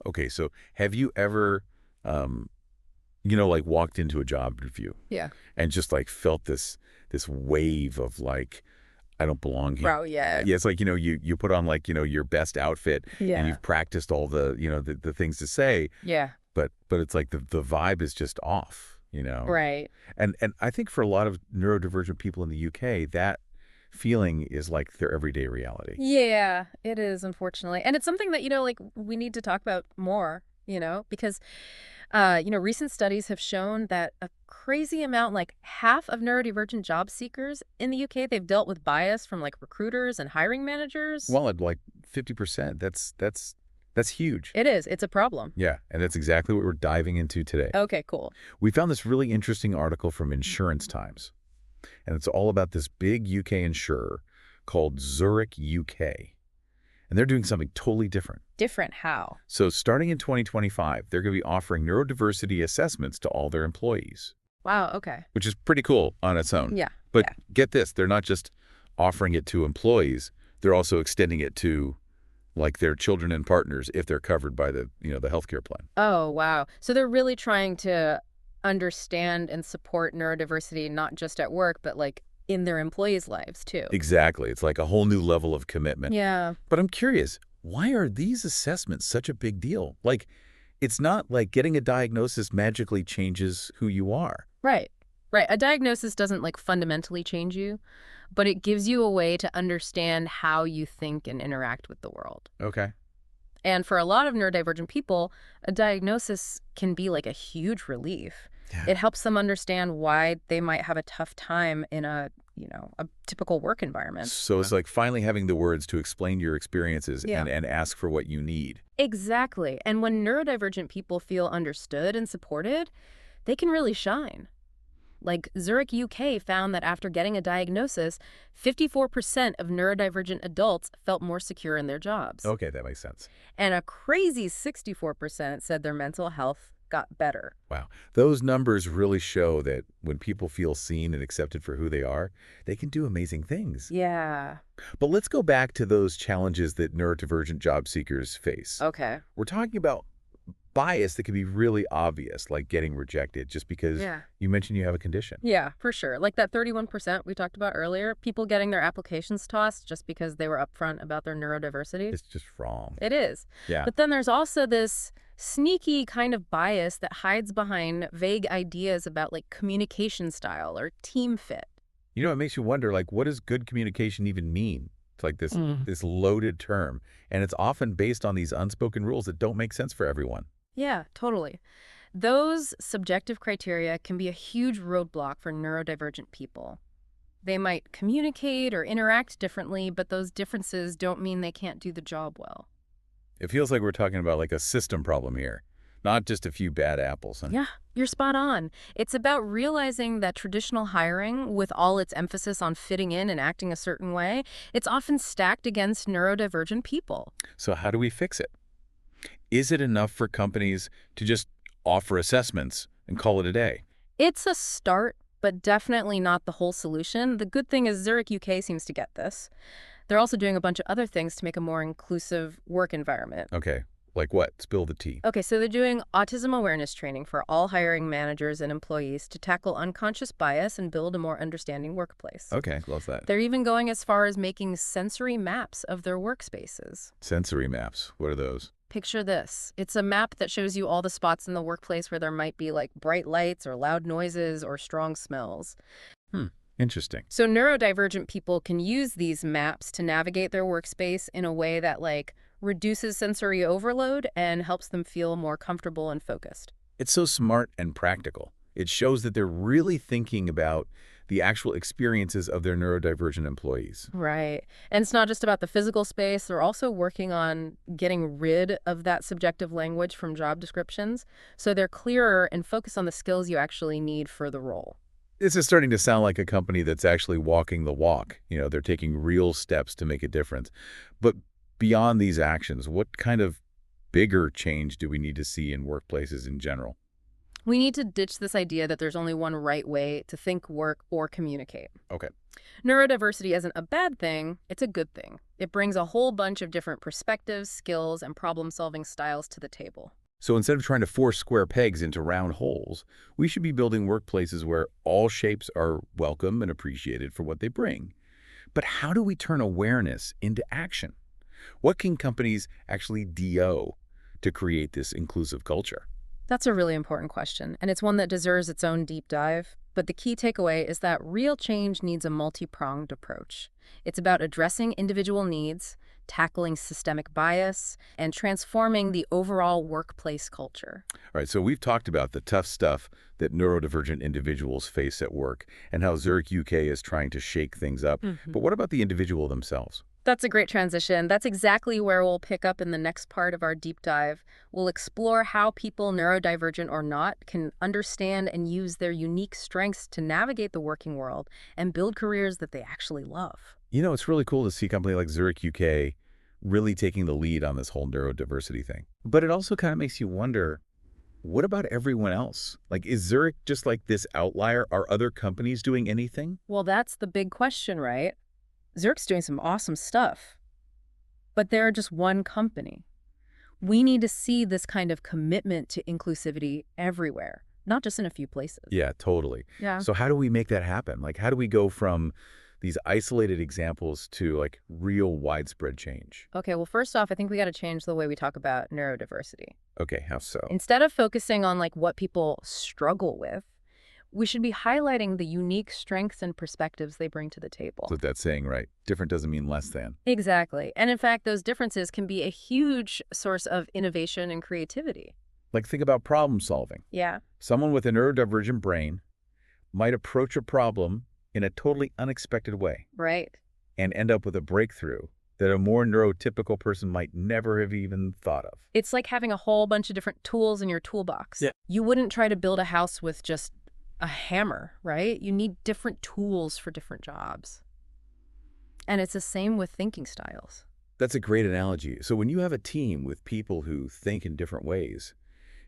Okay, so have you ever, um, like walked into a job interview Yeah. and just like felt this wave of like, I don't belong here. Bro, yeah. Yeah, it's like, you put on like, your best outfit and Yeah. you've practiced all the, the things to say, Yeah. but it's like the vibe is just off. Right. And I think for a lot of neurodivergent people in the UK, that feeling is like their everyday reality. Yeah, it is, unfortunately. And it's something that, like we need to talk about more, because recent studies have shown that a crazy amount, like half of neurodivergent job seekers in the UK, they've dealt with bias from like recruiters and hiring managers. Well, at like 50%, that's huge. It is. It's a problem. Yeah, and that's exactly what we're diving into today. Okay, cool. We found this really interesting article from Insurance Times, and it's all about this big UK insurer called Zurich UK. And they're doing something totally different. Different how? So starting in 2025, they're going to be offering neurodiversity assessments to all their employees, Wow, okay. which is pretty cool on its own. Yeah. But Yeah. get this, they're not just offering it to employees, they're also extending it to like their children and partners if they're covered by the healthcare plan. Oh, wow. So they're really trying to understand and support neurodiversity, not just at work, but like in their employees' lives too. Exactly. It's like a whole new level of commitment. Yeah. But I'm curious, why are these assessments such a big deal? Like, it's not like getting a diagnosis magically changes who you are. Right. Right. A diagnosis doesn't like fundamentally change you, but it gives you a way to understand how you think and interact with the world. Okay. And for a lot of neurodivergent people, a diagnosis can be like a huge relief. Yeah. It helps them understand why they might have a tough time in a typical work environment. So it's like finally having the words to explain your experiences Yeah. and ask for what you need. Exactly. And when neurodivergent people feel understood and supported, they can really shine. Like Zurich UK found that after getting a diagnosis, 54% of neurodivergent adults felt more secure in their jobs. Okay, that makes sense. And a crazy 64% said their mental health got better. Wow. Those numbers really show that when people feel seen and accepted for who they are, they can do amazing things. Yeah. But let's go back to those challenges that neurodivergent job seekers face. Okay. We're talking about bias that can be really obvious, like getting rejected just because Yeah. you mentioned you have a condition. Yeah, for sure. Like that 31% we talked about earlier, people getting their applications tossed just because they were upfront about their neurodiversity. It's just wrong. It is. Yeah. But then there's also this sneaky kind of bias that hides behind vague ideas about like communication style or team fit. It makes you wonder, like, what does good communication even mean? It's like this loaded term, and it's often based on these unspoken rules that don't make sense for everyone. Yeah, totally. Those subjective criteria can be a huge roadblock for neurodivergent people. They might communicate or interact differently, but those differences don't mean they can't do the job well. It feels like we're talking about like a system problem here, not just a few bad apples. Yeah, you're spot on. It's about realizing that traditional hiring, with all its emphasis on fitting in and acting a certain way, it's often stacked against neurodivergent people. So how do we fix it? Is it enough for companies to just offer assessments and call it a day? It's a start, but definitely not the whole solution. The good thing is Zurich UK seems to get this. They're also doing a bunch of other things to make a more inclusive work environment. Okay, like what? Spill the tea. Okay, so they're doing autism awareness training for all hiring managers and employees to tackle unconscious bias and build a more understanding workplace. Okay, love that. They're even going as far as making sensory maps of their workspaces. Sensory maps, what are those? Picture this. It's a map that shows you all the spots in the workplace where there might be like bright lights or loud noises or strong smells. Interesting. So neurodivergent people can use these maps to navigate their workspace in a way that like reduces sensory overload and helps them feel more comfortable and focused. It's so smart and practical. It shows that they're really thinking about the actual experiences of their neurodivergent employees. Right. And it's not just about the physical space. They're also working on getting rid of that subjective language from job descriptions so they're clearer and focus on the skills you actually need for the role. This is starting to sound like a company that's actually walking the walk. They're taking real steps to make a difference. But beyond these actions, what kind of bigger change do we need to see in workplaces in general? We need to ditch this idea that there's only one right way to think, work, or communicate. Okay. Neurodiversity isn't a bad thing, it's a good thing. It brings a whole bunch of different perspectives, skills, and problem-solving styles to the table. So instead of trying to force square pegs into round holes, we should be building workplaces where all shapes are welcome and appreciated for what they bring. But how do we turn awareness into action? What can companies actually do to create this inclusive culture? That's a really important question, and it's one that deserves its own deep dive. But the key takeaway is that real change needs a multi-pronged approach. It's about addressing individual needs, tackling systemic bias, and transforming the overall workplace culture. All right, so we've talked about the tough stuff that neurodivergent individuals face at work and how Zurich UK is trying to shake things up. But what about the individual themselves? That's a great transition. That's exactly where we'll pick up in the next part of our deep dive. We'll explore how people, neurodivergent or not, can understand and use their unique strengths to navigate the working world and build careers that they actually love. You know, it's really cool to see a company like Zurich UK really taking the lead on this whole neurodiversity thing. But it also kind of makes you wonder, what about everyone else? Like, is Zurich just like this outlier? Are other companies doing anything? Well, that's the big question, right? Zurich's doing some awesome stuff, but they're just one company. We need to see this kind of commitment to inclusivity everywhere, not just in a few places. Yeah, totally. Yeah. So how do we make that happen? Like, how do we go from these isolated examples to like real widespread change? Okay, well, first off, I think we got to change the way we talk about neurodiversity. Okay, how so? Instead of focusing on like what people struggle with, we should be highlighting the unique strengths and perspectives they bring to the table. So that's saying, right? Different doesn't mean less than. Exactly. And in fact, those differences can be a huge source of innovation and creativity. Like, think about problem solving. Yeah. Someone with a neurodivergent brain might approach a problem in a totally unexpected way Right. and end up with a breakthrough that a more neurotypical person might never have even thought of. It's like having a whole bunch of different tools in your toolbox. Yeah. You wouldn't try to build a house with just a hammer, right? You need different tools for different jobs. And it's the same with thinking styles. That's a great analogy. So when you have a team with people who think in different ways,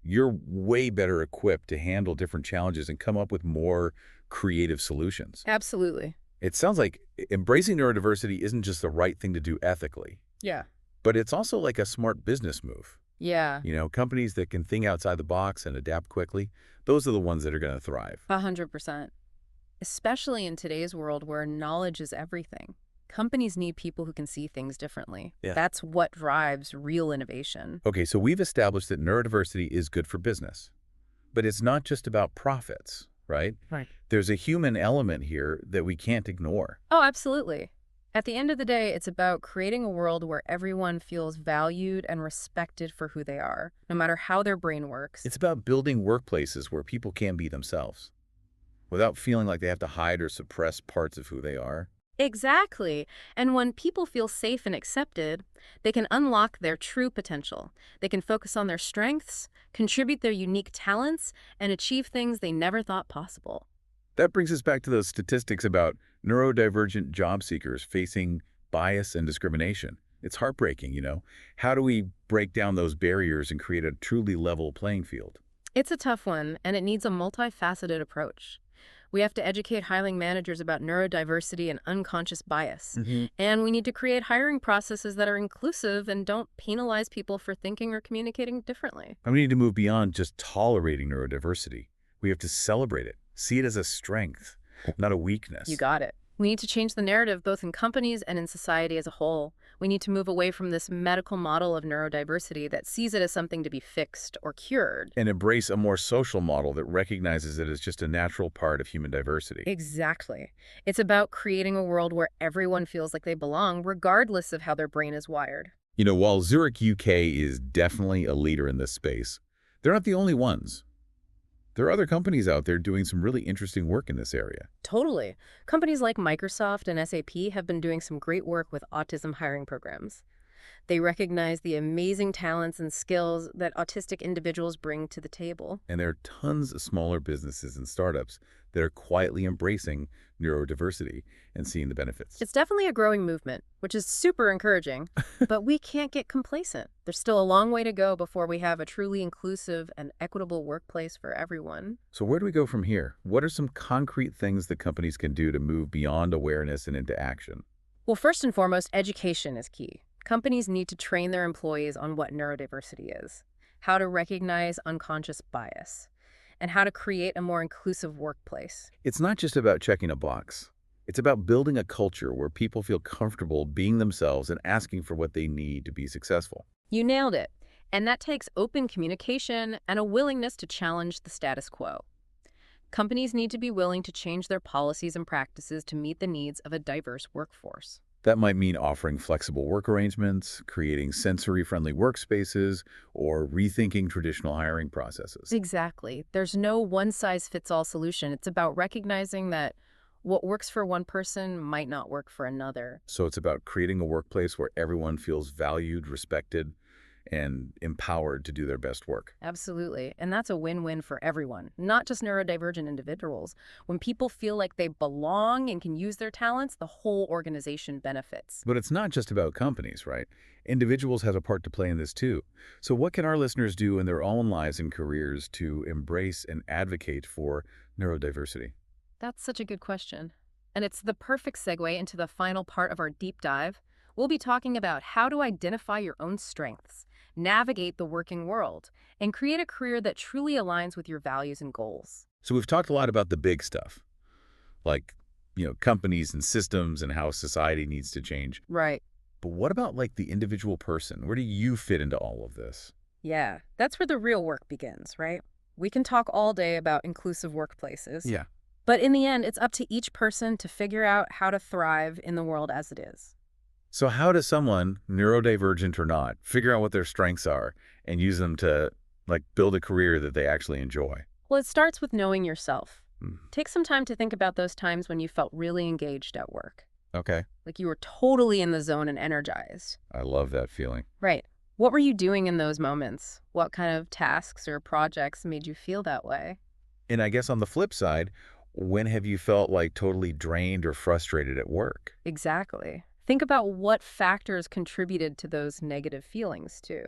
you're way better equipped to handle different challenges and come up with more creative solutions. Absolutely. It sounds like embracing neurodiversity isn't just the right thing to do ethically, Yeah. but it's also like a smart business move. Yeah. You know, companies that can think outside the box and adapt quickly, those are the ones that are going to thrive. 100%. Especially in today's world where knowledge is everything. Companies need people who can see things differently. Yeah. That's what drives real innovation. Okay, so we've established that neurodiversity is good for business, but it's not just about profits, right? Right. There's a human element here that we can't ignore. Oh, absolutely. At the end of the day, it's about creating a world where everyone feels valued and respected for who they are, no matter how their brain works. It's about building workplaces where people can be themselves without feeling like they have to hide or suppress parts of who they are. Exactly. And when people feel safe and accepted, they can unlock their true potential. They can focus on their strengths, contribute their unique talents, and achieve things they never thought possible. That brings us back to those statistics about neurodivergent job seekers facing bias and discrimination. It's heartbreaking, you know. How do we break down those barriers and create a truly level playing field? It's a tough one, and it needs a multifaceted approach. We have to educate hiring managers about neurodiversity and unconscious bias. And we need to create hiring processes that are inclusive and don't penalize people for thinking or communicating differently. And we need to move beyond just tolerating neurodiversity. We have to celebrate it, see it as a strength, not a weakness. You got it. We need to change the narrative both in companies and in society as a whole. We need to move away from this medical model of neurodiversity that sees it as something to be fixed or cured. And embrace a more social model that recognizes it as just a natural part of human diversity. Exactly. It's about creating a world where everyone feels like they belong, regardless of how their brain is wired. You know, while Zurich UK is definitely a leader in this space, they're not the only ones. There are other companies out there doing some really interesting work in this area. Totally. Companies like Microsoft and SAP have been doing some great work with autism hiring programs. They recognize the amazing talents and skills that autistic individuals bring to the table. And there are tons of smaller businesses and startups that are quietly embracing neurodiversity and seeing the benefits. It's definitely a growing movement, which is super encouraging, but we can't get complacent. There's still a long way to go before we have a truly inclusive and equitable workplace for everyone. So where do we go from here? What are some concrete things that companies can do to move beyond awareness and into action? Well, first and foremost, education is key. Companies need to train their employees on what neurodiversity is, how to recognize unconscious bias, and how to create a more inclusive workplace. It's not just about checking a box. It's about building a culture where people feel comfortable being themselves and asking for what they need to be successful. You nailed it. And that takes open communication and a willingness to challenge the status quo. Companies need to be willing to change their policies and practices to meet the needs of a diverse workforce. That might mean offering flexible work arrangements, creating sensory-friendly workspaces, or rethinking traditional hiring processes. Exactly. There's no one-size-fits-all solution. It's about recognizing that what works for one person might not work for another. So it's about creating a workplace where everyone feels valued, respected, and empowered to do their best work. Absolutely. And that's a win-win for everyone, not just neurodivergent individuals. When people feel like they belong and can use their talents, the whole organization benefits. But it's not just about companies, right? Individuals have a part to play in this too. So what can our listeners do in their own lives and careers to embrace and advocate for neurodiversity? That's such a good question. And it's the perfect segue into the final part of our deep dive. We'll be talking about how to identify your own strengths, navigate the working world, and create a career that truly aligns with your values and goals. So we've talked a lot about the big stuff, like, companies and systems and how society needs to change. Right. But what about like the individual person? Where do you fit into all of this? Yeah, that's where the real work begins, right? We can talk all day about inclusive workplaces, Yeah. but in the end, it's up to each person to figure out how to thrive in the world as it is. So how does someone, neurodivergent or not, figure out what their strengths are and use them to like build a career that they actually enjoy? Well, it starts with knowing yourself. Hmm. Take some time to think about those times when you felt really engaged at work, Okay. like you were totally in the zone and energized. I love that feeling. Right. What were you doing in those moments? What kind of tasks or projects made you feel that way? And I guess on the flip side, when have you felt like totally drained or frustrated at work? Exactly. Think about what factors contributed to those negative feelings, too.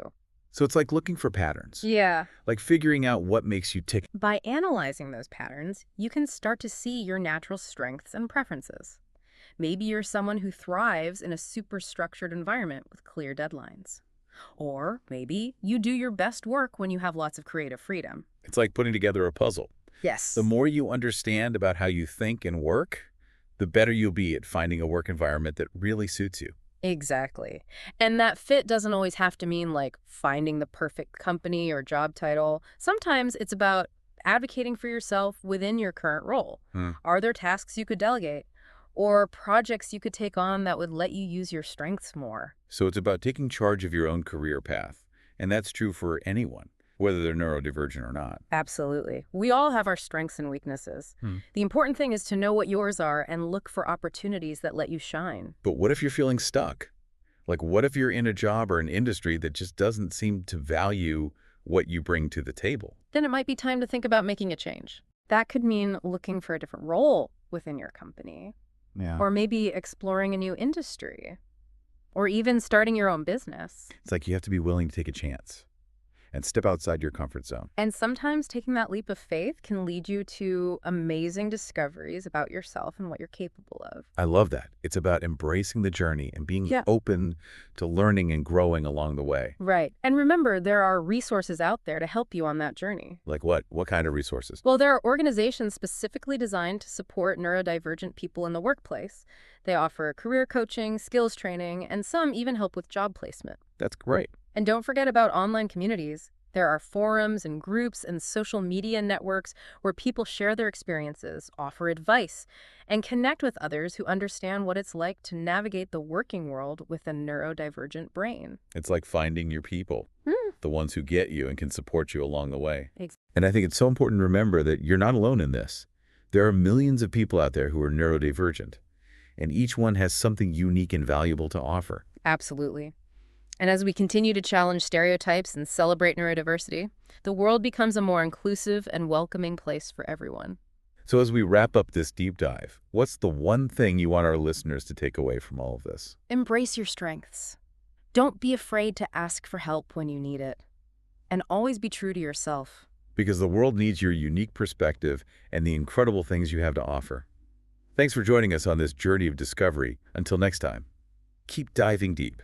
So it's like looking for patterns, Yeah. like figuring out what makes you tick. By analyzing those patterns, you can start to see your natural strengths and preferences. Maybe you're someone who thrives in a super structured environment with clear deadlines. Or maybe you do your best work when you have lots of creative freedom. It's like putting together a puzzle. Yes. The more you understand about how you think and work, the better you'll be at finding a work environment that really suits you. Exactly. And that fit doesn't always have to mean like finding the perfect company or job title. Sometimes it's about advocating for yourself within your current role. Hmm. Are there tasks you could delegate or projects you could take on that would let you use your strengths more? So it's about taking charge of your own career path. And that's true for anyone, whether they're neurodivergent or not. Absolutely. We all have our strengths and weaknesses. Hmm. The important thing is to know what yours are and look for opportunities that let you shine. But what if you're feeling stuck? Like, what if you're in a job or an industry that just doesn't seem to value what you bring to the table? Then it might be time to think about making a change. That could mean looking for a different role within your company, Yeah. or maybe exploring a new industry, or even starting your own business. It's like you have to be willing to take a chance and step outside your comfort zone. And sometimes taking that leap of faith can lead you to amazing discoveries about yourself and what you're capable of. I love that. It's about embracing the journey and being Yeah. open to learning and growing along the way. Right. And remember, there are resources out there to help you on that journey. Like what? What kind of resources? Well, there are organizations specifically designed to support neurodivergent people in the workplace. They offer career coaching, skills training, and some even help with job placement. That's great. And don't forget about online communities. There are forums and groups and social media networks where people share their experiences, offer advice, and connect with others who understand what it's like to navigate the working world with a neurodivergent brain. It's like finding your people, the ones who get you and can support you along the way. Ex- And I think it's so important to remember that you're not alone in this. There are millions of people out there who are neurodivergent, and each one has something unique and valuable to offer. Absolutely. And as we continue to challenge stereotypes and celebrate neurodiversity, the world becomes a more inclusive and welcoming place for everyone. So as we wrap up this deep dive, what's the one thing you want our listeners to take away from all of this? Embrace your strengths. Don't be afraid to ask for help when you need it. And always be true to yourself. Because the world needs your unique perspective and the incredible things you have to offer. Thanks for joining us on this journey of discovery. Until next time, keep diving deep.